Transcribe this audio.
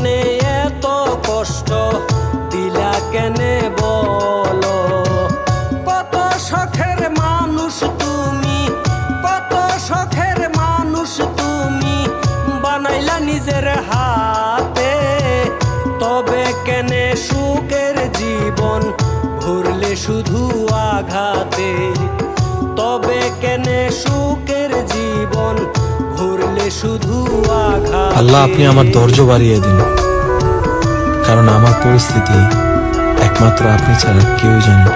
জীবনে এত কষ্ট দিলা কেনে বলো? কত শখের মানুষ তুমি, কত শখের মানুষ তুমি বানাইলা নিজের হাতে। তবে কেনে সুখের জীবন ভরলে শুধু আঘাতে? তবে কেনে সুখের জীবন ভরলে শুধু আঘাতে? আল্লাহ, আপনি আমার ধৈর্য বাড়িয়ে দিন, কারণ আমার পরিস্থিতি একমাত্র আপনি ছাড়া কেউ জানে না।